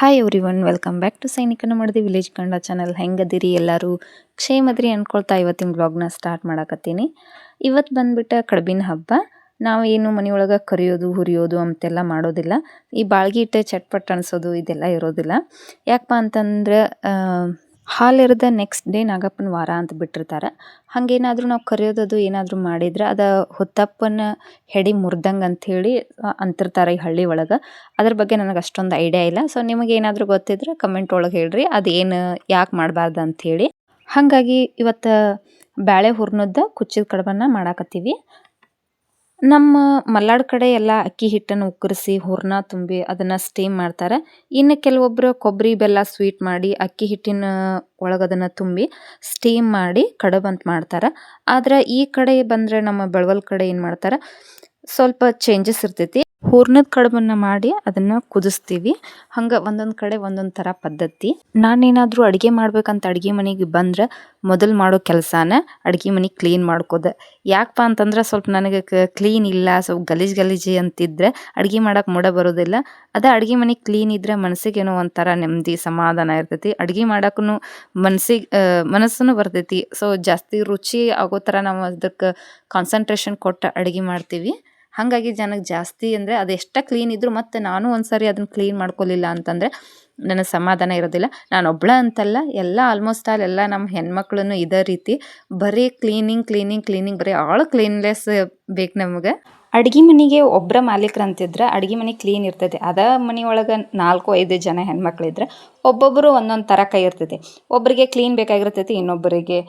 Hi everyone, welcome back to ಸೈನಿಕನ ಮಾಡಿದೆ village Kannada channel. ಹೆಂಗದಿರಿ ಎಲ್ಲರೂ? ಕ್ಷೇಮದ್ರಿ ಅನ್ಕೊಳ್ತಾ ಇವತ್ತಿನ ಬ್ಲಾಗ್ನ ಸ್ಟಾರ್ಟ್ ಮಾಡಕತ್ತೀನಿ. ಇವತ್ತು ಬಂದ್ಬಿಟ್ಟು ಕಡ್ಬಿನ ಹಬ್ಬ. ನಾವೇನು ಮನೆಯೊಳಗೆ ಕರಿಯೋದು ಹುರಿಯೋದು ಅಂತೆಲ್ಲ ಮಾಡೋದಿಲ್ಲ. ಈ ಬಾಳ್ಗಿ ಇಟ್ಟೆ ಚಟ್ಪಟ್ ಅನ್ಸೋದು ಇದೆಲ್ಲ ಇರೋದಿಲ್ಲ. ಯಾಕಪ್ಪ ಅಂತಂದ್ರೆ ಹಾಲಿರದ ನೆಕ್ಸ್ಟ್ ಡೇ ನಾಗಪ್ಪನ ವಾರ ಅಂತ ಬಿಟ್ಟಿರ್ತಾರೆ. ಹಾಗೇನಾದರೂ ನಾವು ಕರಿಯೋದದು ಏನಾದರೂ ಮಾಡಿದ್ರೆ ಅದು ಹುತ್ತಪ್ಪನ ಹೆಡಿ ಮುರ್ದಂಗೆ ಅಂಥೇಳಿ ಅಂತಿರ್ತಾರೆ ಈ ಹಳ್ಳಿ ಒಳಗೆ. ಅದ್ರ ಬಗ್ಗೆ ನನಗೆ ಅಷ್ಟೊಂದು ಐಡಿಯಾ ಇಲ್ಲ. ಸೊ ನಿಮಗೆ ಏನಾದರೂ ಗೊತ್ತಿದ್ರೆ ಕಮೆಂಟ್ ಒಳಗೆ ಹೇಳ್ರಿ, ಅದೇನು ಯಾಕೆ ಮಾಡಬಾರ್ದು ಅಂಥೇಳಿ. ಹಾಗಾಗಿ ಇವತ್ತು ಬ್ಯಾಳೆ ಹುರ್ನದ ಕುಚ್ಚಿದ ಕಡುಬನ್ನು ಮಾಡಾಕತ್ತೀವಿ. ನಮ್ಮ ಮಲ್ನಾಡ್ ಕಡೆ ಎಲ್ಲ ಅಕ್ಕಿ ಹಿಟ್ಟನ್ನು ಉಕ್ಕರಿಸಿ ಹೂರ್ಣ ತುಂಬಿ ಅದನ್ನು ಸ್ಟೀಮ್ ಮಾಡ್ತಾರೆ. ಇನ್ನು ಕೆಲವೊಬ್ಬರು ಕೊಬ್ಬರಿ ಬೆಲ್ಲ ಸ್ವೀಟ್ ಮಾಡಿ ಅಕ್ಕಿ ಹಿಟ್ಟಿನ ಒಳಗೆ ಅದನ್ನು ತುಂಬಿ ಸ್ಟೀಮ್ ಮಾಡಿ ಕಡುಬು ಅಂತ ಮಾಡ್ತಾರೆ. ಆದ್ರೆ ಈ ಕಡೆ ಬಂದರೆ ನಮ್ಮ ಬೆಳವಲ್ ಕಡೆ ಏನು ಮಾಡ್ತಾರೆ, ಸ್ವಲ್ಪ ಚೇಂಜಸ್ ಇರ್ತೈತಿ. ಹೂರ್ಣದ ಕಡುಬನ್ನು ಮಾಡಿ ಅದನ್ನು ಕುದಿಸ್ತೀವಿ. ಹಂಗೆ ಒಂದೊಂದು ಕಡೆ ಒಂದೊಂದು ಥರ ಪದ್ಧತಿ. ನಾನೇನಾದರೂ ಅಡುಗೆ ಮಾಡ್ಬೇಕಂತ ಅಡುಗೆ ಮನೆಗೆ ಬಂದ್ರೆ ಮೊದಲು ಮಾಡೋ ಕೆಲಸನ ಅಡುಗೆ ಮನೆ ಕ್ಲೀನ್ ಮಾಡ್ಕೋದು. ಯಾಕಪ್ಪ ಅಂತಂದ್ರೆ ಸ್ವಲ್ಪ ನನಗೆ ಕ್ಲೀನ್ ಇಲ್ಲ, ಸ್ವಲ್ಪ ಗಲೀಜು ಅಂತಿದ್ರೆ ಅಡುಗೆ ಮಾಡೋಕೆ ಮೂಡ ಬರೋದಿಲ್ಲ. ಅದೇ ಅಡುಗೆ ಮನೆ ಕ್ಲೀನ್ ಇದ್ದರೆ ಮನಸ್ಸಿಗೇನೋ ಒಂಥರ ನೆಮ್ಮದಿ ಸಮಾಧಾನ ಇರ್ತೈತಿ. ಅಡುಗೆ ಮಾಡೋಕ್ಕೂ ಮನಸ್ಸು ಬರ್ತೈತಿ. ಸೊ ಜಾಸ್ತಿ ರುಚಿ ಆಗೋ ಥರ ನಾವು ಅದಕ್ಕೆ ಕಾನ್ಸಂಟ್ರೇಷನ್ ಕೊಟ್ಟು ಅಡುಗೆ ಮಾಡ್ತೀವಿ. ಹಾಗಾಗಿ ಜನಕ್ಕೆ ಜಾಸ್ತಿ ಅಂದರೆ ಅದೆಷ್ಟ ಕ್ಲೀನ್ ಇದ್ದರೂ ಮತ್ತು ನಾನು ಒಂದು ಸಾರಿ ಅದನ್ನು ಕ್ಲೀನ್ ಮಾಡ್ಕೊಲಿಲ್ಲ ಅಂತಂದರೆ ನನಗೆ ಸಮಾಧಾನ ಇರೋದಿಲ್ಲ. ನಾನು ಒಬ್ಳ ಅಂತಲ್ಲ, ಎಲ್ಲ ಆಲ್ಮೋಸ್ಟ್ ಎಲ್ಲ ನಮ್ಮ ಹೆಣ್ಮಕ್ಳೂ ಇದೇ ರೀತಿ. ಬರೀ ಕ್ಲೀನಿಂಗ್ ಬರೀ ಕ್ಲೀನ್ಲೆಸ್ ಬೇಕು ನಮಗೆ. ಅಡುಗೆ ಮನೆಗೆ ಒಬ್ಬರ ಮಾಲೀಕರು ಅಂತಿದ್ರೆ ಅಡುಗೆ ಮನೆ ಕ್ಲೀನ್ ಇರ್ತೈತೆ. ಅದ ಮನೆಯೊಳಗೆ 4-5 ಜನ ಹೆಣ್ಮಕ್ಳಿದ್ರೆ ಒಬ್ಬೊಬ್ಬರು ಒಂದೊಂದು ಥರ ಕೈ ಇರ್ತೈತಿ. ಒಬ್ಬರಿಗೆ ಕ್ಲೀನ್ ಬೇಕಾಗಿರ್ತೈತಿ, ಇನ್ನೊಬ್ಬರಿಗೆ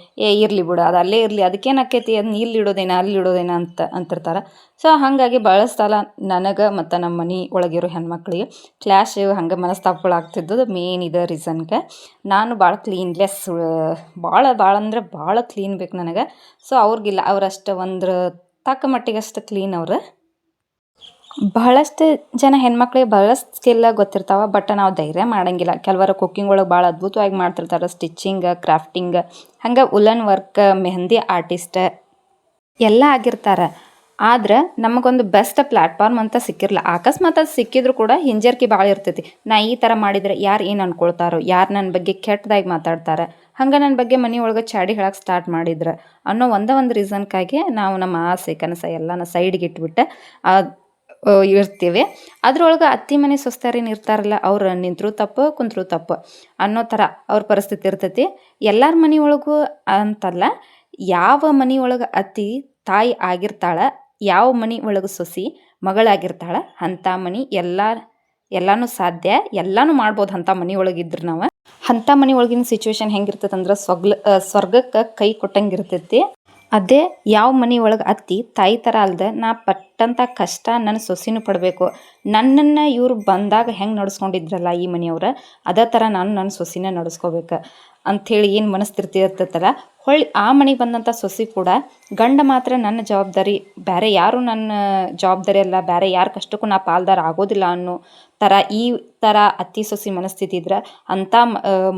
ಇರಲಿ ಬಿಡು ಅದು ಅಲ್ಲೇ ಇರಲಿ, ಅದಕ್ಕೇನು ಆಕೈತಿ, ಅದನ್ನ ಅಲ್ಲಿಡೋದೇನ ಅಂತಿರ್ತಾರೆ. ಸೊ ಹಾಗಾಗಿ ಭಾಳ ಸಲ ನನಗೆ ಮತ್ತು ನಮ್ಮ ಮನೆ ಒಳಗಿರೋ ಹೆಣ್ಮಕ್ಳಿಗೆ ಕ್ಲಾಶ್ ಹಂಗೆ ಮನಸ್ತಾಪಗಳಾಗ್ತಿದ್ದದು ಮೇನ್ ಇದೇ ರೀಸನ್ಗೆ. ನಾನು ಭಾಳ ಕ್ಲೀನ್ಲೆಸ್, ಭಾಳ ಅಂದ್ರೆ ಭಾಳ ಕ್ಲೀನ್ ಬೇಕು ನನಗೆ. ಸೊ ಅವ್ರಿಗಿಲ್ಲ, ಅವರಷ್ಟು ಒಂದು ತಕ್ಕ ಮಟ್ಟಿಗಷ್ಟು ಕ್ಲೀನ್ ಅವರು. ಬಹಳಷ್ಟು ಜನ ಹೆಣ್ಮಕ್ಳಿಗೆ ಬಹಳಷ್ಟು ಸ್ಕಿಲ್ ಗೊತ್ತಿರ್ತಾವೆ, ಬಟ್ ನಾವು ಧೈರ್ಯ ಮಾಡೋಂಗಿಲ್ಲ. ಕೆಲವರು ಕುಕ್ಕಿಂಗ್ ಒಳಗೆ ಭಾಳ ಅದ್ಭುತವಾಗಿ ಮಾಡ್ತಿರ್ತಾರೆ, ಸ್ಟಿಚ್ಚಿಂಗ್, ಕ್ರಾಫ್ಟಿಂಗ್, ಹಂಗೆ ಉಲನ್ ವರ್ಕ್, ಮೆಹಂದಿ ಆರ್ಟಿಸ್ಟ್ ಎಲ್ಲ ಆಗಿರ್ತಾರೆ. ಆದ್ರೆ ನಮಗೊಂದು ಬೆಸ್ಟ್ ಪ್ಲ್ಯಾಟ್ಫಾರ್ಮ್ ಅಂತ ಸಿಕ್ಕಿರಲ್ಲ. ಅಕಸ್ಮಾತ್ ಅದು ಸಿಕ್ಕಿದ್ರು ಕೂಡ ಹಿಂಜರಿಕೆ ಭಾಳ ಇರ್ತೈತಿ. ನಾ ಈ ಥರ ಮಾಡಿದರೆ ಯಾರು ಏನು ಅನ್ಕೊಳ್ತಾರೋ, ಯಾರು ನನ್ನ ಬಗ್ಗೆ ಕೆಟ್ಟದಾಗಿ ಮಾತಾಡ್ತಾರೆ, ಹಂಗೆ ನನ್ನ ಬಗ್ಗೆ ಮನೆಯೊಳಗೆ ಚಾಡಿ ಹೇಳಕ್ಕೆ ಸ್ಟಾರ್ಟ್ ಮಾಡಿದ್ರೆ ಅನ್ನೋ ಒಂದು ರೀಸನ್ಕಾಗಿ ನಾವು ನಮ್ಮ ಆಸೆ ಕನಸು ಎಲ್ಲನ ಸೈಡ್ಗೆ ಇಟ್ಬಿಟ್ಟು ಇರ್ತೀವಿ. ಅದ್ರೊಳಗೆ ಅತ್ತಿ ಮನೆ ಸೊಸ್ತಾರೇನು ಇರ್ತಾರಲ್ಲ, ಅವ್ರು ನಿಂತರೂ ತಪ್ಪು ಕುಂತರೂ ತಪ್ಪು ಅನ್ನೋ ಥರ ಅವ್ರ ಪರಿಸ್ಥಿತಿ ಇರ್ತೈತಿ. ಎಲ್ಲರ ಮನೆಯೊಳಗೂ ಅಂತಲ್ಲ, ಯಾವ ಮನೆಯೊಳಗೆ ಅತ್ತಿ ತಾಯಿ ಆಗಿರ್ತಾಳೆ, ಯಾವ ಮನೆ ಒಳಗೆ ಸೊಸಿ ಮಗಳಾಗಿರ್ತಾಳೆ, ಅಂಥ ಮನೆ ಎಲ್ಲನೂ ಸಾಧ್ಯ, ಎಲ್ಲನೂ ಮಾಡ್ಬೋದು. ಅಂಥ ಮನೆ ಒಳಗಿದ್ರೆ ನಾವು ಅಂಥ ಮನೆ ಒಳಗಿನ ಸಿಚುವೇಶನ್ ಹೆಂಗಿರ್ತೈತೆ ಅಂದ್ರೆ ಸ್ವರ್ಗಕ್ಕೆ ಕೈ ಕೊಟ್ಟಂಗೆ ಇರ್ತೈತಿ. ಅದೇ ಯಾವ ಮನೆ ಒಳಗೆ ಅತ್ತಿ ತಾಯಿ ಥರ ಅಲ್ದೆ ನಾ ಪಟ್ಟಂಥ ಕಷ್ಟ ನನ್ನ ಸೊಸಿನೂ ಪಡಬೇಕು, ನನ್ನನ್ನು ಇವ್ರು ಬಂದಾಗ ಹೆಂಗೆ ನಡೆಸ್ಕೊಂಡಿದ್ರಲ್ಲ ಈ ಮನೆಯವ್ರು, ಅದೇ ಥರ ನಾನು ನನ್ನ ಸೊಸಿನ ನಡೆಸ್ಕೋಬೇಕು ಅಂಥೇಳಿ ಏನು ಮನಸ್ಥಿತಿ ಇರ್ತೈತಲ್ಲ, ಹೊಳ್ಳಿ ಆ ಮನೆಗೆ ಬಂದಂಥ ಸೊಸಿ ಕೂಡ ಗಂಡ ಮಾತ್ರ ನನ್ನ ಜವಾಬ್ದಾರಿ, ಬೇರೆ ಯಾರು ನನ್ನ ಜವಾಬ್ದಾರಿ ಅಲ್ಲ, ಬೇರೆ ಯಾರ ಕಷ್ಟಕ್ಕೂ ನಾ ಪಾಲ್ದಾರ ಆಗೋದಿಲ್ಲ ಅನ್ನೋ ಥರ ಈ ಥರ ಅತ್ತಿ ಸೊಸಿ ಮನಸ್ಥಿತಿ ಇದ್ರೆ ಅಂಥ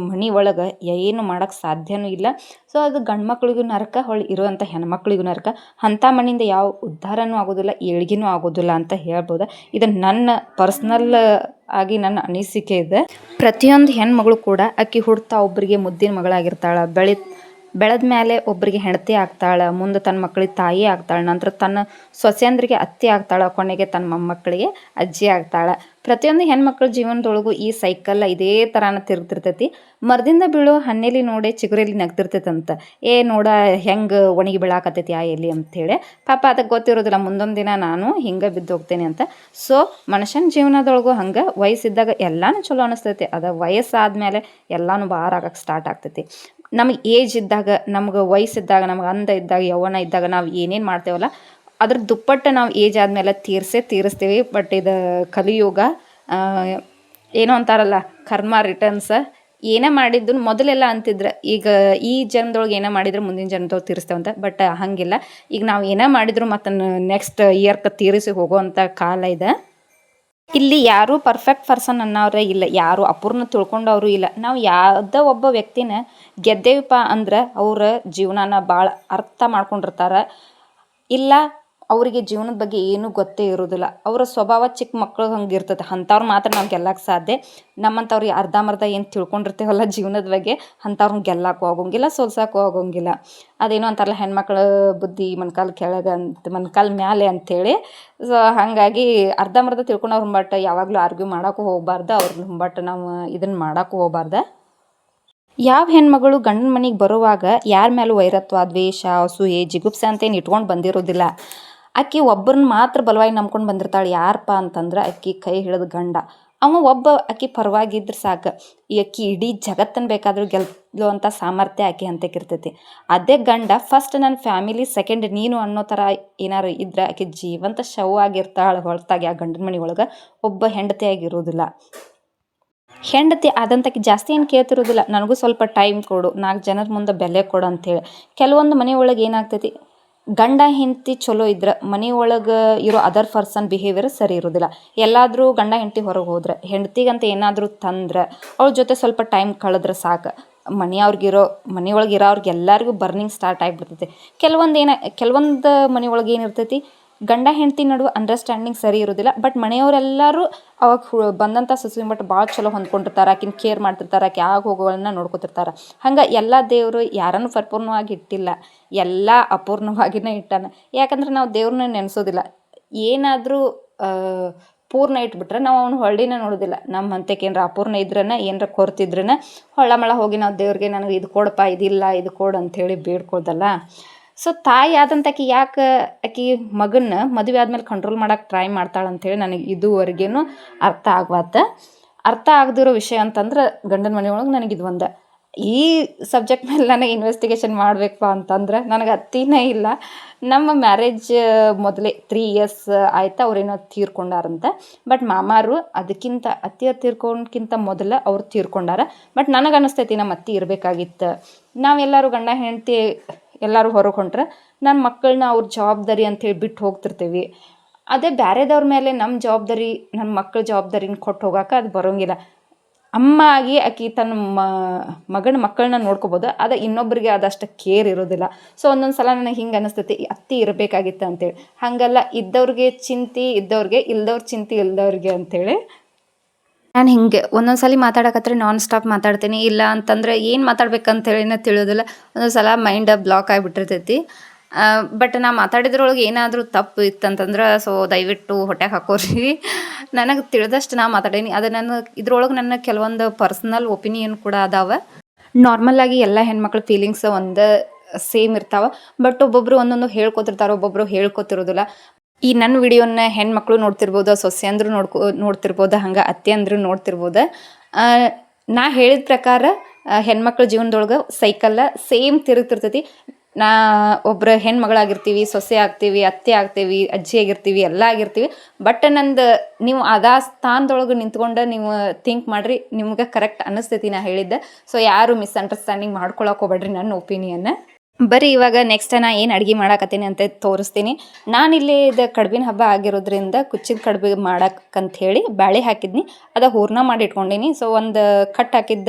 ಮನೆ ಒಳಗೆ ಏನು ಮಾಡೋಕ್ಕೆ ಸಾಧ್ಯನೂ ಇಲ್ಲ. ಸೊ ಅದು ಗಂಡು ಮಕ್ಳಿಗೂ ನರಕ, ಹೊಳ್ಳಿ ಇರುವಂಥ ಹೆಣ್ಮಕ್ಳಿಗೂ ನರಕ. ಅಂಥ ಮನೆಯಿಂದ ಯಾವ ಉದ್ಧಾರನೂ ಆಗೋದಿಲ್ಲ, ಏಳ್ಗೆನೂ ಆಗೋದಿಲ್ಲ ಅಂತ ಹೇಳ್ಬೋದು. ಇದು ನನ್ನ ಪರ್ಸ್ನಲ್ ಆಗಿ ನನ್ನ ಅನಿಸಿಕೆ ಇದೆ. ಪ್ರತಿಯೊಂದು ಹೆಣ್ಮಗಳು ಕೂಡ ಆಕಿ ಹುಡ್ತಾ ಒಬ್ಬರಿಗೆ ಮುದ್ದಿನ ಮಗಳಾಗಿರ್ತಾಳೆ, ಬೆಳೆದ ಮೇಲೆ ಒಬ್ಬರಿಗೆ ಹೆಂಡತಿ ಆಗ್ತಾಳೆ, ಮುಂದೆ ತನ್ನ ಮಕ್ಕಳಿಗೆ ತಾಯಿ ಆಗ್ತಾಳೆ, ನಂತರ ತನ್ನ ಸೊಸೆಯಂದ್ರಿಗೆ ಅತ್ತೆ ಆಗ್ತಾಳೆ, ಕೊನೆಗೆ ತನ್ನ ಮೊಮ್ಮಕ್ಕಳಿಗೆ ಅಜ್ಜಿ ಆಗ್ತಾಳೆ. ಪ್ರತಿಯೊಂದು ಹೆಣ್ಮಕ್ಳ ಜೀವನದೊಳಗೂ ಈ ಸೈಕಲ್ ಇದೇ ಥರನ ತಿರುಗ್ತಿರ್ತೈತಿ. ಮರದಿಂದ ಬೀಳೋ ಹಣ್ಣೆಲಿ ನೋಡಿ ಚಿಗುರೆಲಿ ನಗ್ತಿರ್ತೈತಂತ, ನೋಡ ಹೆಂಗೆ ಒಣಗಿ ಬೀಳಾಕತ್ತೈತಿ ಆ ಎಲ್ಲಿ ಅಂಥೇಳಿ. ಪಾಪ ಅದಕ್ಕೆ ಗೊತ್ತಿರೋದಿಲ್ಲ ಮುಂದೊಂದು ದಿನ ನಾನು ಹಿಂಗೆ ಬಿದ್ದು ಹೋಗ್ತೇನೆ ಅಂತ. ಸೊ ಮನುಷ್ಯನ ಜೀವನದೊಳಗೂ ಹಂಗೆ ವಯಸ್ಸಿದ್ದಾಗ ಎಲ್ಲನೂ ಚಲೋ ಅನಿಸ್ತೈತಿ, ಅದು ವಯಸ್ಸಾದ್ಮೇಲೆ ಎಲ್ಲನೂ ಭಾರ ಆಗಕ್ಕೆ ಸ್ಟಾರ್ಟ್ ಆಗ್ತೈತಿ. ನಮಗೆ ಏಜ್ ಇದ್ದಾಗ, ನಮ್ಗೆ ವಯಸ್ಸಿದ್ದಾಗ, ನಮ್ಗೆ ಅಂದ ಇದ್ದಾಗ, ಯೌವನ ಇದ್ದಾಗ ನಾವು ಏನೇನು ಮಾಡ್ತೇವಲ್ಲ ಅದ್ರ ದುಪ್ಪಟ್ಟು ನಾವು ಏಜ್ ಆದಮೇಲೆ ತೀರಿಸ್ತೀವಿ. ಬಟ್ ಇದು ಕಲಿಯುಗ, ಏನೋ ಅಂತಾರಲ್ಲ ಕರ್ಮ ರಿಟರ್ನ್ಸ್. ಏನೇ ಮಾಡಿದ್ದು ಮೊದಲೆಲ್ಲ ಅಂತಿದ್ರೆ, ಈಗ ಈ ಜನ್ಮದೊಳಗೆ ಏನೇ ಮಾಡಿದ್ರೆ ಮುಂದಿನ ಜನ್ಮದೊಳಗೆ ತೀರಿಸ್ತೇವಂತ. ಬಟ್ ಹಾಗಿಲ್ಲ, ಈಗ ನಾವು ಏನೇ ಮಾಡಿದ್ರು ಮತ್ತು ನೆಕ್ಸ್ಟ್ ಇಯರ್ಗೆ ತೀರಿಸಿ ಹೋಗೋವಂಥ ಕಾಲ ಇದೆ. ಇಲ್ಲಿ ಯಾರೂ ಪರ್ಫೆಕ್ಟ್ ಪರ್ಸನ್ ಅನ್ನೋರೇ ಇಲ್ಲ, ಯಾರು ಅಪೂರ್ಣ ತಿಳ್ಕೊಂಡವರು ಇಲ್ಲ. ನಾವು ಯಾವುದೋ ಒಬ್ಬ ವ್ಯಕ್ತಿನ ಗೆದ್ದೇವಪ್ಪ ಅಂದ್ರೆ ಅವ್ರ ಜೀವನನ ಭಾಳ ಅರ್ಥ ಮಾಡ್ಕೊಂಡಿರ್ತಾರೆ, ಇಲ್ಲ ಅವರಿಗೆ ಜೀವನದ ಬಗ್ಗೆ ಏನೂ ಗೊತ್ತೇ ಇರೋದಿಲ್ಲ. ಅವರ ಸ್ವಭಾವ ಚಿಕ್ಕ ಮಕ್ಳು ಹಂಗೆ ಇರ್ತದೆ. ಅಂಥವ್ರು ಮಾತ್ರ ನಾವು ಗೆಲ್ಲಕ್ಕೆ ಸಾಧ್ಯ. ನಮ್ಮಂಥವ್ರಿಗೆ ಅರ್ಧಂಬರ್ಧ ಏನು ತಿಳ್ಕೊಂಡಿರ್ತೀವಲ್ಲ ಜೀವನದ ಬಗ್ಗೆ, ಅಂಥವ್ರನ್ನ ಗೆಲ್ಲಕ್ಕೂ ಆಗೋಂಗಿಲ್ಲ, ಸೋಲ್ಸಕ್ಕೂ ಆಗೋಂಗಿಲ್ಲ. ಅದೇನೋ ಅಂತಾರಲ್ಲ, ಹೆಣ್ಮಕ್ಳು ಬುದ್ಧಿ ಮೊಣ್ಕಾಲು ಕೆಳಗೆ ಅಂತ, ಮೊಣ್ಕಾಲು ಮ್ಯಾಲೆ ಅಂಥೇಳಿ. ಸೊ ಹಾಗಾಗಿ ಅರ್ಧಂಬರ್ಧ ತಿಳ್ಕೊಂಡವ್ರ ಹುಂಬಟ್ಟು ಯಾವಾಗಲೂ ಆರ್ಗ್ಯೂ ಮಾಡೋಕ್ಕೂ ಹೋಗ್ಬಾರ್ದು, ಅವ್ರ ಹುಂಬಟ್ಟು ನಾವು ಇದನ್ನು ಮಾಡೋಕ್ಕೂ ಹೋಗ್ಬಾರ್ದು. ಯಾವ ಹೆಣ್ಮಗಳು ಗಂಡನ ಮನೆಗೆ ಬರುವಾಗ ಯಾರ ಮೇಲೂ ವೈರತ್ವ, ದ್ವೇಷ, ಅಸೂಯೆ, ಜಿಗುಪ್ಸೆ ಅಂತೇನು ಇಟ್ಕೊಂಡು ಬಂದಿರೋದಿಲ್ಲ. ಆಕಿ ಒಬ್ಬರನ್ನ ಮಾತ್ರ ಬಲವಾಗಿ ನಂಬ್ಕೊಂಡು ಬಂದಿರ್ತಾಳೆ. ಯಾರಪ್ಪ ಅಂತಂದ್ರೆ ಆಕಿ ಕೈ ಹಿಡಿದ ಗಂಡ. ಅವ ಒಬ್ಬ ಆಕಿ ಪರವಾಗಿದ್ರೆ ಸಾಕು, ಆಕಿ ಇಡೀ ಜಗತ್ತನ್ನು ಬೇಕಾದರೂ ಗೆಲ್ಲುವಂಥ ಸಾಮರ್ಥ್ಯ ಆಕೆ ಅಂತಕ್ಕಿರ್ತೈತಿ. ಅದೇ ಗಂಡ ಫಸ್ಟ್ ನನ್ನ ಫ್ಯಾಮಿಲಿ, ಸೆಕೆಂಡ್ ನೀನು ಅನ್ನೋ ಥರ ಏನಾರು ಇದ್ರೆ ಆಕೆ ಜೀವಂತ ಶವ ಆಗಿರ್ತಾಳೆ ಹೊರತಾಗಿ ಆ ಗಂಡನ ಮನೆ ಒಳಗೆ ಒಬ್ಬ ಹೆಂಡತಿಯಾಗಿರೋದಿಲ್ಲ. ಹೆಂಡತಿ ಆದಂತಕ್ಕೆ ಜಾಸ್ತಿ ಏನು ಕೇಳ್ತಿರೋದಿಲ್ಲ, ನನಗೂ ಸ್ವಲ್ಪ ಟೈಮ್ ಕೊಡು, 4 ಜನರ ಮುಂದೆ ಬೆಲೆ ಕೊಡು ಅಂಥೇಳಿ. ಕೆಲವೊಂದು ಮನೆ ಒಳಗೆ ಏನಾಗ್ತೈತಿ, ಗಂಡ ಹೆಂಡತಿ ಚಲೋ ಇದ್ರೆ ಮನೆಯೊಳಗೆ ಇರೋ ಅದರ್ ಪರ್ಸನ್ ಬಿಹೇವಿಯರ್ ಸರಿ ಇರೋದಿಲ್ಲ. ಎಲ್ಲಾದರೂ ಗಂಡ ಹೆಂಡತಿ ಹೊರಗೆ ಹೋದ್ರೆ, ಹೆಂಡತಿಗಂತ ಏನಾದರೂ ತಂದ್ರೆ ಅವ್ಳ ಜೊತೆ ಸ್ವಲ್ಪ ಟೈಮ್ ಕಳೆದ್ರೆ ಸಾಕು, ಮನೆಯೊಳಗೆ ಇರೋರ್ಗೆ ಎಲ್ಲರಿಗೂ ಬರ್ನಿಂಗ್ ಸ್ಟಾರ್ಟ್ ಆಗಿಬಿಡ್ತೈತಿ. ಕೆಲವೊಂದು ಮನೆಯೊಳಗೆ ಏನಿರ್ತೈತಿ, ಗಂಡ ಹೆಂಡತಿ ನಡುವೆ ಅಂಡರ್ಸ್ಟ್ಯಾಂಡಿಂಗ್ ಸರಿ ಇರೋದಿಲ್ಲ. ಬಟ್ ಮನೆಯವರೆಲ್ಲರೂ ಅವಾಗ ಬಂದಂಥ ಸೊಸೆ ಬಟ್ ಭಾಳ ಚಲೋ ಹೊಂದ್ಕೊಂಡಿರ್ತಾರೆ, ಆಕಿನ ಕೇರ್ ಮಾಡ್ತಿರ್ತಾರೆ, ಆಕೆ ಆಗ ಹೋಗೋಗಳನ್ನ ನೋಡ್ಕೊತಿರ್ತಾರೆ. ಹಂಗೆ ಎಲ್ಲ ದೇವರು ಯಾರನ್ನು ಪರಿಪೂರ್ಣವಾಗಿ ಇಟ್ಟಿಲ್ಲ, ಎಲ್ಲ ಅಪೂರ್ಣವಾಗಿಯೇ ಇಟ್ಟಾನ. ಯಾಕಂದ್ರೆ ನಾವು ದೇವ್ರನ್ನ ನೆನೆಸೋದಿಲ್ಲ. ಏನಾದರೂ ಪೂರ್ಣ ಇಟ್ಬಿಟ್ರೆ ನಾವು ಅವ್ನು ಹೊಳ್ಳಿನ ನೋಡೋದಿಲ್ಲ. ನಮ್ಮ ಹಂತಕ್ಕೆ ಏನಾರ ಅಪೂರ್ಣ ಇದ್ರನ ಏನಾರ ಕೊರ್ತಿದ್ರನ ಹೊಳ್ಳ ಹೋಗಿ ನಾವು ದೇವ್ರಿಗೆ ನನಗೆ ಇದು ಕೊಡಪ್ಪ, ಇದಿಲ್ಲ, ಇದು ಕೊಡು ಅಂಥೇಳಿ ಬೇಡ್ಕೊಳ್ದಲ್ಲ. ಸೊ ತಾಯಿ ಆದಂತಕಿ ಯಾಕೆ ಆಕಿ ಮಗನ್ನ ಮದುವೆ ಆದ್ಮೇಲೆ ಕಂಟ್ರೋಲ್ ಮಾಡೋಕೆ ಟ್ರೈ ಮಾಡ್ತಾಳೆ ಅಂಥೇಳಿ ನನಗೆ ಇದುವರೆಗೇನು ಅರ್ಥ ಆಗದಿರೋ ವಿಷಯ ಅಂತಂದ್ರೆ ಗಂಡನ ಮನೆಯೊಳಗೆ ನನಗೆ ಇದು ಒಂದು. ಈ ಸಬ್ಜೆಕ್ಟ್ ಮೇಲೆ ನನಗೆ ಇನ್ವೆಸ್ಟಿಗೇಷನ್ ಮಾಡಬೇಕಪ್ಪ ಅಂತಂದ್ರೆ ನನಗೆ ಅತ್ತಿನೇ ಇಲ್ಲ. ನಮ್ಮ ಮ್ಯಾರೇಜ್ ಮೊದಲೇ 3 years ಆಯ್ತು, ಅವ್ರೇನೋ ತೀರ್ಕೊಂಡಾರಂತೆ. ಬಟ್ ಮಾಮಾರು ಅದಕ್ಕಿಂತ ಅತ್ತಿಯರು ತೀರ್ಕೊಂಡ್ಕಿಂತ ಮೊದಲು ಅವ್ರು ತೀರ್ಕೊಂಡಾರ. ಬಟ್ ನನಗೆ ಅನ್ನಿಸ್ತೈತಿ ನಮ್ಮ ಅತ್ತಿ ಇರಬೇಕಾಗಿತ್ತು. ನಾವೆಲ್ಲರೂ ಗಂಡ ಹೆಂಡತಿ ಎಲ್ಲರೂ ಹೊರಗೆ ಹೊಂಟ್ರೆ ನನ್ನ ಮಕ್ಕಳನ್ನ ಅವ್ರ ಜವಾಬ್ದಾರಿ ಅಂಥೇಳಿ ಬಿಟ್ಟು ಹೋಗ್ತಿರ್ತೀವಿ. ಅದೇ ಬೇರೆದವ್ರ ಮೇಲೆ ನಮ್ಮ ಜವಾಬ್ದಾರಿ, ನನ್ನ ಮಕ್ಕಳ ಜವಾಬ್ದಾರಿನ ಕೊಟ್ಟು ಹೋಗೋಕೆ ಅದು ಬರೋಂಗಿಲ್ಲ. ಅಮ್ಮ ಆಗಿ ಆಕಿ ತನ್ನ ಮಗನ ಮಕ್ಕಳನ್ನ ನೋಡ್ಕೋಬೋದು, ಅದು ಇನ್ನೊಬ್ಬರಿಗೆ ಅದಷ್ಟು ಕೇರ್ ಇರೋದಿಲ್ಲ. ಸೊ ಒಂದೊಂದು ಸಲ ನನಗೆ ಹಿಂಗೆ ಅನ್ನಿಸ್ತೈತಿ, ಅತ್ತಿ ಇರಬೇಕಾಗಿತ್ತು ಅಂತೇಳಿ. ಹಾಗಲ್ಲ, ಇದ್ದವ್ರಿಗೆ ಚಿಂತೆ ಇದ್ದವ್ರಿಗೆ, ಇಲ್ದವ್ರ ಚಿಂತೆ ಇಲ್ದವ್ರಿಗೆ ಅಂಥೇಳಿ. ನಾನು ಹಿಂಗೆ ಒಂದೊಂದು ಸಲ ಮಾತಾಡಕತ್ರೆ ನಾನ್ ಸ್ಟಾಪ್ ಮಾತಾಡ್ತೀನಿ. ಇಲ್ಲ ಅಂತಂದ್ರೆ ಏನು ಮಾತಾಡ್ಬೇಕಂತೇಳಿನ ತಿಳಿಯೋದಿಲ್ಲ. ಒಂದೊಂದು ಸಲ ಮೈಂಡ್ ಬ್ಲಾಕ್ ಆಗಿಬಿಟ್ಟಿರ್ತೈತಿ. ಬಟ್ ನಾ ಮಾತಾಡಿದ್ರೊಳಗೆ ಏನಾದರೂ ತಪ್ಪು ಇತ್ತಂತಂದ್ರೆ ಸೊ ದಯವಿಟ್ಟು ಹೊಟ್ಟೆಗೆ ಹಾಕೋರಿ. ನನಗೆ ತಿಳಿದಷ್ಟು ನಾ ಮಾತಾಡೀನಿ. ಅದು ಇದ್ರೊಳಗೆ ನನ್ನ ಕೆಲವೊಂದು ಪರ್ಸ್ನಲ್ ಒಪಿನಿಯನ್ ಕೂಡ ಅದಾವೆ. ನಾರ್ಮಲಾಗಿ ಎಲ್ಲ ಹೆಣ್ಮಕ್ಳ ಫೀಲಿಂಗ್ಸ್ ಒಂದು ಸೇಮ್ ಇರ್ತಾವೆ. ಬಟ್ ಒಬ್ಬೊಬ್ಬರು ಒಂದೊಂದು ಹೇಳ್ಕೊತಿರ್ತಾರೆ, ಒಬ್ಬೊಬ್ಬರು ಹೇಳ್ಕೊತಿರೋದಿಲ್ಲ. ಈ ನನ್ನ ವಿಡಿಯೋನ ಹೆಣ್ಮಕ್ಳು ನೋಡ್ತಿರ್ಬೋದು, ಸೊಸೆ ಅಂದರು ನೋಡ್ತಿರ್ಬೋದು, ಹಂಗೆ ಅತ್ತೆ ಅಂದರು ನೋಡ್ತಿರ್ಬೋದು. ನಾ ಹೇಳಿದ ಪ್ರಕಾರ ಹೆಣ್ಮಕ್ಳ ಜೀವನದೊಳಗೆ ಸೈಕಲ್ಲ ಸೇಮ್ ತಿರುಗ್ತಿರ್ತೈತಿ. ಒಬ್ಬರು ಹೆಣ್ಮಗಳಾಗಿರ್ತೀವಿ, ಸೊಸೆ ಆಗ್ತೀವಿ, ಅತ್ತೆ ಆಗ್ತೀವಿ, ಅಜ್ಜಿ ಆಗಿರ್ತೀವಿ, ಎಲ್ಲ ಆಗಿರ್ತೀವಿ. ಬಟ್ ನೀವು ಅದೇ ಸ್ಥಾನದೊಳಗೆ ನಿಂತ್ಕೊಂಡು ನೀವು ಥಿಂಕ್ ಮಾಡಿರಿ, ನಿಮ್ಗೆ ಕರೆಕ್ಟ್ ಅನ್ನಿಸ್ತೈತಿ ನಾ ಹೇಳಿದ್ದೆ. ಸೊ ಯಾರು ಮಿಸ್ಅಂಡರ್ಸ್ಟ್ಯಾಂಡಿಂಗ್ ಮಾಡ್ಕೊಳಕ್ಕೆ ಹೋಗ್ಬೇಡ್ರಿ ನನ್ನ ಒಪಿನಿಯನ್ನ. ಬರೀ ಇವಾಗ ನೆಕ್ಸ್ಟ್ ನಾ ಏನು ಅಡುಗೆ ಮಾಡಾಕತ್ತೀನಿ ಅಂತ ತೋರಿಸ್ತೀನಿ. ನಾನಿಲ್ಲಿ ಇದು ಕಡ್ಬಿನ ಹಬ್ಬ ಆಗಿರೋದ್ರಿಂದ ಕುಚ್ಚಿದ ಕಡ್ಬು ಮಾಡಕ್ಕಂತ ಹೇಳಿ ಬ್ಯಾಳೆ ಹಾಕಿದ್ನಿ, ಅದು ಹೂರ್ಣ ಮಾಡಿ ಇಟ್ಕೊಂಡೀನಿ. ಸೊ ಒಂದು ಕಟ್ ಹಾಕಿದ್ದ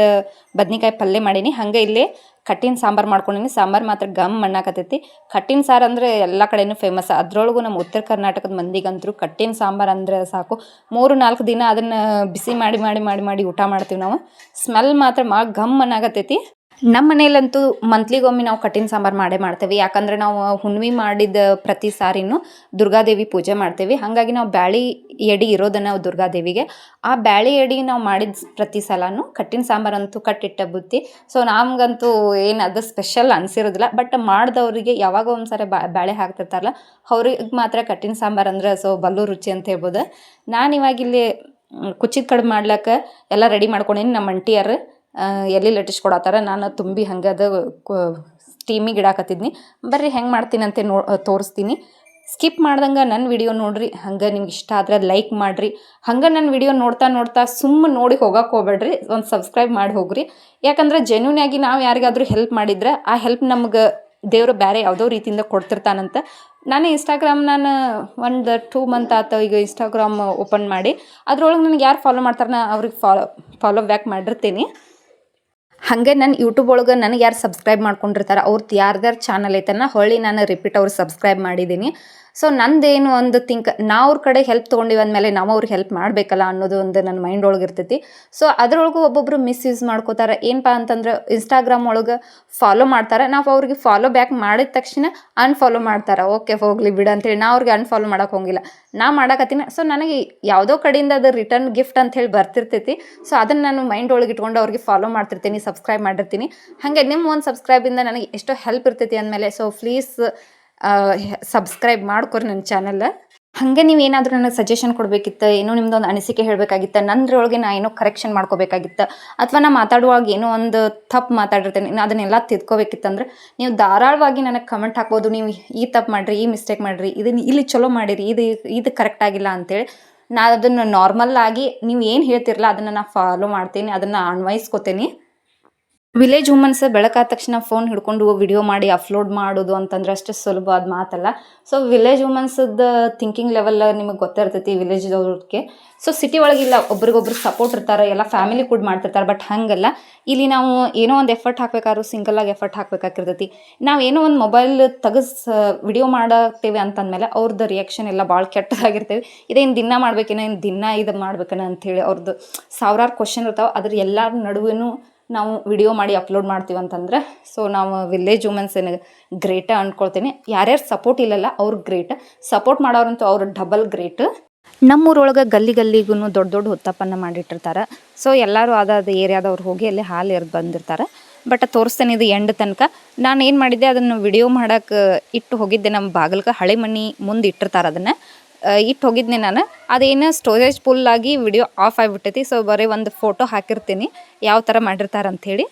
ಬದ್ನಿಕಾಯಿ ಪಲ್ಯ ಮಾಡೀನಿ. ಹಂಗೆ ಇಲ್ಲಿ ಕಟ್ಟಿನ ಸಾಂಬಾರು ಮಾಡ್ಕೊಂಡೀನಿ. ಸಾಂಬಾರು ಮಾತ್ರ ಗಮ್ ಮಣ್ಣಾಕತ್ತೈತಿ. ಕಟ್ಟಿನ ಸಾರು ಅಂದರೆ ಎಲ್ಲ ಕಡೆಯೂ ಫೇಮಸ್. ಅದರೊಳಗೂ ನಮ್ಮ ಉತ್ತರ ಕರ್ನಾಟಕದ ಮಂದಿಗಂತೂ ಕಟ್ಟಿನ ಸಾಂಬಾರು ಅಂದರೆ ಸಾಕು. 3-4 ದಿನ ಅದನ್ನು ಬಿಸಿ ಮಾಡಿ ಮಾಡಿ ಮಾಡಿ ಮಾಡಿ ಊಟ ಮಾಡ್ತೀವಿ ನಾವು. ಸ್ಮೆಲ್ ಮಾತ್ರ ಗಮ್ ಮಣ್ಣಾಗತ್ತೈತಿ. ನಮ್ಮ ಮನೇಲಂತೂ ಮಂತ್ಲಿಗೊಮ್ಮೆ ನಾವು ಕಟ್ಟಿನ ಸಾಂಬಾರು ಮಾಡೇ ಮಾಡ್ತೇವೆ. ಯಾಕಂದರೆ ನಾವು ಹುಣ್ಣಿಮೆ ಮಾಡಿದ ಪ್ರತಿ ಸಾರಿನೂ ದುರ್ಗಾದೇವಿ ಪೂಜೆ ಮಾಡ್ತೇವೆ. ಹಾಗಾಗಿ ನಾವು ಬ್ಯಾಳಿ ಎಡೆ ಇರೋದನ್ನು ನಾವು ದುರ್ಗಾದೇವಿಗೆ, ಆ ಬ್ಯಾಳಿ ಎಡೆ ನಾವು ಮಾಡಿದ ಪ್ರತಿ ಸಲನೂ ಕಟ್ಟಿನ ಸಾಂಬಾರಂತೂ ಕಟ್ಟಿಟ್ಟ ಬುತ್ತಿ. ಸೊ ನಮಗಂತೂ ಏನು ಅದು ಸ್ಪೆಷಲ್ ಅನಿಸಿರೋದಿಲ್ಲ. ಬಟ್ ಮಾಡಿದವರಿಗೆ ಯಾವಾಗ ಒಂದು ಸಾರಿ ಬ್ಯಾಳೆ ಹಾಕ್ತಿರ್ತಾರಲ್ಲ ಅವ್ರಿಗೆ ಮಾತ್ರ ಕಟ್ಟಿನ ಸಾಂಬಾರು ಅಂದ್ರೆ ಸೊ ಬಲ್ಲೂ ರುಚಿ ಅಂತ ಹೇಳ್ಬೋದು. ನಾನು ಇವಾಗಿಲ್ಲಿ ಕುಚ್ಚಿದ ಕಡುಬು ಮಾಡ್ಲಿಕ್ಕೆ ಎಲ್ಲ ರೆಡಿ ಮಾಡ್ಕೊಂಡೀನಿ. ನಮ್ಮ ಅಂಟಿಯರು ಎಲ್ಲಿ ಲಟ್ಟಿಸ್ಕೊಡತ್ತಾರ, ನಾನು ತುಂಬಿ ಹಂಗೆ ಅದು ಸ್ಟೀಮಿಗೆ ಇಡಾಕತ್ತಿದ್ನಿ. ಬರ್ರಿ ಹೆಂಗೆ ಮಾಡ್ತೀನಂತೆ ತೋರಿಸ್ತೀನಿ. ಸ್ಕಿಪ್ ಮಾಡ್ದಂಗೆ ನನ್ನ ವಿಡಿಯೋ ನೋಡಿರಿ. ಹಂಗೆ ನಿಮ್ಗೆ ಇಷ್ಟ ಆದ್ರೆ ಲೈಕ್ ಮಾಡಿರಿ. ಹಂಗೆ ನನ್ನ ವಿಡಿಯೋ ನೋಡ್ತಾ ಸುಮ್ಮನೆ ನೋಡಿ ಹೋಗಕ್ಕೆ ಹೋಗ್ಬೇಡ್ರಿ, ಒಂದು ಸಬ್ಸ್ಕ್ರೈಬ್ ಮಾಡಿ ಹೋಗ್ರಿ. ಯಾಕಂದ್ರೆ ಜೆನ್ಯೂನ್ ಆಗಿ ನಾವು ಯಾರಿಗಾದ್ರೂ ಹೆಲ್ಪ್ ಮಾಡಿದ್ರೆ ಆ ಹೆಲ್ಪ್ ನಮ್ಗೆ ದೇವರು ಬೇರೆ ಯಾವುದೋ ರೀತಿಯಿಂದ ಕೊಡ್ತಿರ್ತಾನಂತ. ನಾನು ಒಂದು 2 month ಆಯ್ತು ಈಗ ಇನ್ಸ್ಟಾಗ್ರಾಮ್ ಓಪನ್ ಮಾಡಿ. ಅದ್ರೊಳಗೆ ನನಗೆ ಯಾರು ಫಾಲೋ ಮಾಡ್ತಾರೆ ನಾ ಅವ್ರಿಗೆ ಫಾಲೋ ಬ್ಯಾಕ್ ಮಾಡಿರ್ತೀನಿ. ಹಾಗೆ ನನ್ನ ಯೂಟ್ಯೂಬ್ ಒಳಗೆ ನನಗೆ ಯಾರು ಸಬ್ಸ್ಕ್ರೈಬ್ ಮಾಡ್ಕೊಂಡಿರ್ತಾರೆ ಅವ್ರದ್ದು ಯಾರ್ದಾರು ಚಾನಲ್ ಐತನ ಹೊಳ್ಳಿ ನಾನು ರಿಪೀಟ್ ಅವ್ರು ಸಬ್ಸ್ಕ್ರೈಬ್ ಮಾಡಿದ್ದೀನಿ. ಸೊ ನಂದೇನು ಒಂದು ನಾವು ಅವ್ರ ಕಡೆ ಹೆಲ್ಪ್ ತೊಗೊಂಡಿವಿ ಅಂದಮೇಲೆ ನಾವು ಅವ್ರಿಗೆ ಹೆಲ್ಪ್ ಮಾಡಬೇಕಲ್ಲ ಅನ್ನೋದು ಒಂದು ನನ್ನ ಮೈಂಡ್ ಒಳಗೆ ಇರ್ತೈತಿ. ಸೊ ಅದರೊಳಗೂ ಒಬ್ಬೊಬ್ಬರು ಮಿಸ್ಯೂಸ್ ಮಾಡ್ಕೋತಾರೆ. ಏನಪ್ಪ ಅಂತಂದ್ರೆ ಇನ್ಸ್ಟಾಗ್ರಾಮ್ ಒಳಗೆ ಫಾಲೋ ಮಾಡ್ತಾರೆ, ನಾವು ಅವ್ರಿಗೆ ಫಾಲೋ ಬ್ಯಾಕ್ ಮಾಡಿದ ತಕ್ಷಣ ಅನ್ಫಾಲೋ ಮಾಡ್ತಾರೆ. ಓಕೆ ಹೋಗಲಿ ಬಿಡು ಅಂತೇಳಿ ನಾ ಅವ್ರಿಗೆ ಅನ್ಫಾಲೋ ಮಾಡೋಕೆ ಹೋಗಿಲ್ಲ, ನಾ ಮಾಡಕತ್ತೀನಿ. ಸೊ ನನಗೆ ಯಾವುದೋ ಕಡೆಯಿಂದ ಅದು ರಿಟರ್ನ್ ಗಿಫ್ಟ್ ಅಂತ ಹೇಳಿ ಬರ್ತಿರ್ತೈತಿ. ಸೊ ಅದನ್ನು ನಾನು ಮೈಂಡ್ ಒಳಗೆ ಇಟ್ಕೊಂಡು ಅವ್ರಿಗೆ ಫಾಲೋ ಮಾಡ್ತಿರ್ತೀನಿ, ಸಬ್ಸ್ಕ್ರೈಬ್ ಮಾಡಿರ್ತೀನಿ. ಹಾಗೆ ನಿಮ್ಮ ಒಂದು ಸಬ್ಸ್ಕ್ರೈಬಿಂದ ನನಗೆ ಎಷ್ಟೋ ಹೆಲ್ಪ್ ಇರ್ತೈತಿ ಅಂದಮೇಲೆ ಸೊ ಪ್ಲೀಸ್ ಸಬ್ಸ್ಕ್ರೈಬ್ ಮಾಡ್ಕೊರಿ ನನ್ನ ಚಾನಲ್. ಹಾಗೆ ನೀವು ಏನಾದರೂ ನನಗೆ ಸಜೆಷನ್ ಕೊಡಬೇಕಿತ್ತು, ಏನೋ ನಿಮ್ದೊಂದು ಅನಿಸಿಕೆ ಹೇಳಬೇಕಾಗಿತ್ತು, ನನ್ನದ್ರೊಳಗೆ ನಾ ಏನೋ ಕರೆಕ್ಷನ್ ಮಾಡ್ಕೋಬೇಕಾಗಿತ್ತು, ಅಥವಾ ನಾ ಮಾತಾಡುವಾಗ ಏನೋ ಒಂದು ತಪ್ಪು ಮಾತಾಡಿರ್ತೇನೆ, ಅದನ್ನೆಲ್ಲ ತಿದ್ಕೋಬೇಕಿತ್ತಂದ್ರೆ ನೀವು ಧಾರಾಳವಾಗಿ ನನಗೆ ಕಮೆಂಟ್ ಹಾಕ್ಬೋದು. ನೀವು ಈ ತಪ್ಪು ಮಾಡಿರಿ, ಈ ಮಿಸ್ಟೇಕ್ ಮಾಡಿರಿ, ಇದನ್ನು ಇಲ್ಲಿ ಚಲೋ ಮಾಡಿರಿ, ಇದು ಕರೆಕ್ಟ್ ಆಗಿಲ್ಲ ಅಂತೇಳಿ. ನಾ ಅದನ್ನು ನಾರ್ಮಲ್ ಆಗಿ ನೀವು ಏನು ಹೇಳ್ತಿರಲ್ಲ ಅದನ್ನು ನಾನು ಫಾಲೋ ಮಾಡ್ತೀನಿ, ಅದನ್ನು ಅನ್ವಯಿಸ್ಕೋತೀನಿ. ವಿಲೇಜ್ ವುಮನ್ಸ್ ಬೆಳಕಾದ ತಕ್ಷಣ ಫೋನ್ ಹಿಡ್ಕೊಂಡು ವಿಡಿಯೋ ಮಾಡಿ ಅಪ್ಲೋಡ್ ಮಾಡೋದು ಅಂತಂದ್ರೆ ಅಷ್ಟು ಸುಲಭವಾದ ಮಾತಲ್ಲ. ಸೊ ವಿಲೇಜ್ ವುಮನ್ಸದ ಥಿಂಕಿಂಗ್ ಲೆವೆಲ್ ನಿಮಗೆ ಗೊತ್ತಿರ್ತೈತಿ ವಿಲೇಜ್ದವ್ರಿಗೆ. ಸೊ ಸಿಟಿ ಒಳಗಿಲ್ಲ, ಒಬ್ರಿಗೊಬ್ರು ಸಪೋರ್ಟ್ ಇರ್ತಾರೆ, ಎಲ್ಲ ಫ್ಯಾಮಿಲಿ ಕೂಡ ಮಾಡ್ತಿರ್ತಾರೆ. ಬಟ್ ಹಾಗಲ್ಲ, ಇಲ್ಲಿ ನಾವು ಏನೋ ಒಂದು ಎಫರ್ಟ್ ಹಾಕ್ಬೇಕಾದ್ರೂ ಸಿಂಗಲಾಗಿ ಎಫರ್ಟ್ ಹಾಕ್ಬೇಕಾಗಿರ್ತೈತಿ. ನಾವು ಏನೋ ಒಂದು ಮೊಬೈಲ್ ವಿಡಿಯೋ ಮಾಡತ್ತೇವೆ ಅಂತಂದಮೇಲೆ ಅವ್ರದ್ದು ರಿಯಾಕ್ಷನ್ ಎಲ್ಲ ಭಾಳ ಕೆಟ್ಟದಾಗಿರ್ತೇವೆ. ಇದೇನು ದಿನ ಮಾಡ್ಬೇಕೇನೋ, ಏನು ದಿನ ಇದು ಮಾಡ್ಬೇಕೇನೋ ಅಂಥೇಳಿ ಅವ್ರದ್ದು ಸಾವಿರಾರು ಕ್ವಶನ್ ಇರ್ತಾವೆ. ಅದ್ರ ಎಲ್ಲರ ನಡುವೆನೂ ನಾವು ವಿಡಿಯೋ ಮಾಡಿ ಅಪ್ಲೋಡ್ ಮಾಡ್ತೀವಿ ಅಂತಂದ್ರೆ ಸೊ ನಾವು ವಿಲೇಜ್ ವುಮೆನ್ಸ್ ಏನು ಗ್ರೇಟ ಅಂದ್ಕೊಳ್ತೀನಿ. ಯಾರ್ಯಾರು ಸಪೋರ್ಟ್ ಇಲ್ಲಲ್ಲ ಅವ್ರು ಗ್ರೇಟ್, ಸಪೋರ್ಟ್ ಮಾಡೋರಂತೂ ಅವ್ರು ಡಬಲ್ ಗ್ರೇಟ್. ನಮ್ಮೂರೊಳಗೆ ಗಲ್ಲಿಗೂ ದೊಡ್ಡ ದೊಡ್ಡ ಹುತ್ತಪ್ಪನ್ನು ಮಾಡಿಟ್ಟಿರ್ತಾರೆ. ಸೊ ಎಲ್ಲರೂ ಅದಾದ ಏರಿಯಾದವ್ರು ಹೋಗಿ ಅಲ್ಲಿ ಹಾಲು ಎರ್ದು ಬಂದಿರ್ತಾರೆ. ಬಟ್ ತೋರಿಸ್ತೇನೆ ಇದು ಎಂಡ್ ತನಕ. ನಾನು ಏನು ಮಾಡಿದ್ದೆ, ಅದನ್ನು ವಿಡಿಯೋ ಮಾಡೋಕೆ ಇಟ್ಟು ಹೋಗಿದ್ದೆ. ನಮ್ಮ ಬಾಗಿಲ್ಗೆ ಹಳೆ ಮನೆ ಮುಂದೆ ಇಟ್ಟಿರ್ತಾರೆ, ಅದನ್ನು ಇಟ್ಟು ಹೋಗಿದ್ದೆ ನಾನು. ಅದೇನು ಸ್ಟೋರೇಜ್ ಫುಲ್ಲಾಗಿ ವಿಡಿಯೋ ಆಫ್ ಆಗಿಬಿಟ್ಟೈತಿ. ಸೊ ಬರೀ ಒಂದು ಫೋಟೋ ಹಾಕಿರ್ತೀನಿ ಯಾವ ಥರ ಮಾಡಿರ್ತಾರೆ ಅಂಥೇಳಿ.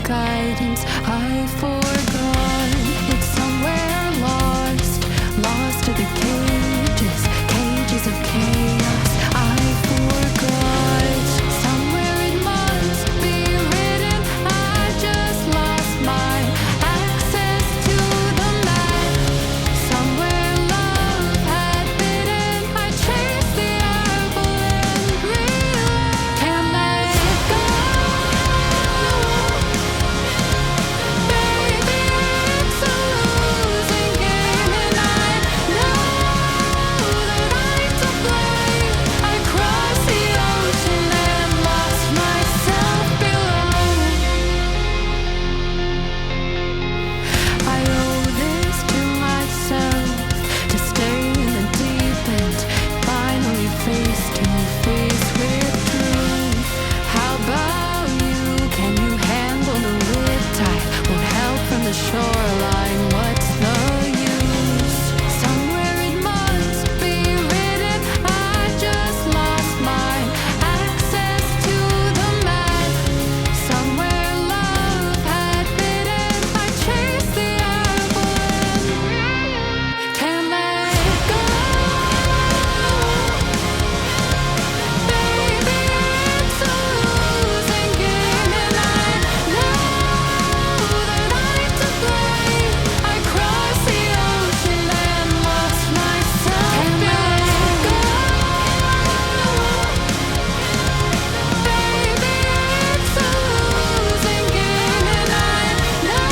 Guidance I forgot. It's somewhere lost to the cages of chaos. I forgot. Somewhere it must be written. I just lost my access to the map. Somewhere love had bitten. I chased the apple and realized can't let it go. Shoreline, what's the use? Somewhere it must be written. I just lost my access to the map. Somewhere love had bitten. I chased the apple and can't let it go. Baby, it's a losing game, and I know I crossed the ocean and lost myself. Can't let it go. Baby, it's a losing game, and I know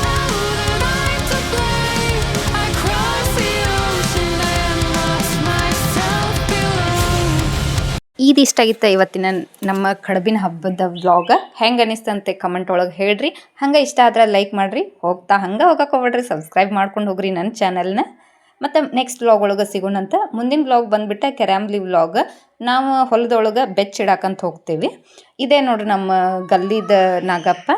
that I'm to blame. I crossed the ocean and lost myself below. ಇದಿಷ್ಟ ಆಗಿತ್ತು ಇವತ್ತಿನ ನಮ್ಮ ಕಡಬಿನ ಹಬ್ಬದ vlog. ಹೆಂಗೆ ಅನಿಸ್ತಂತೆ comment ಒಳಗೆ ಹೇಳ್ರಿ. ಹಂಗೆ ಇಷ್ಟ ಆದ್ರೆ ಲೈಕ್ ಮಾಡಿರಿ. ಹಂಗೆ ಹೋಗಕ್ಕೆ ಹೋಗ್ಬೇಡ್ರಿ, ಸಬ್ಸ್ಕ್ರೈಬ್ ಮಾಡ್ಕೊಂಡು ಹೋಗ್ರಿ ನನ್ನ ಚಾನಲ್ನ. ಮತ್ತು ನೆಕ್ಸ್ಟ್ ವ್ಲಾಗ್ ಒಳಗೆ ಸಿಗೋಣಂತ. ಮುಂದಿನ ವ್ಲಾಗ್ ಬಂದುಬಿಟ್ಟು ಕೆರಾಮ್ಲಿ ವ್ಲಾಗ್. ನಾವು ಹೊಲದೊಳಗೆ ಬೆಚ್ಚಿಡಾಕಂತ ಹೋಗ್ತೀವಿ. ಇದೇ ನೋಡ್ರಿ ನಮ್ಮ ಗಲ್ಲಿದ ನಾಗಪ್ಪ.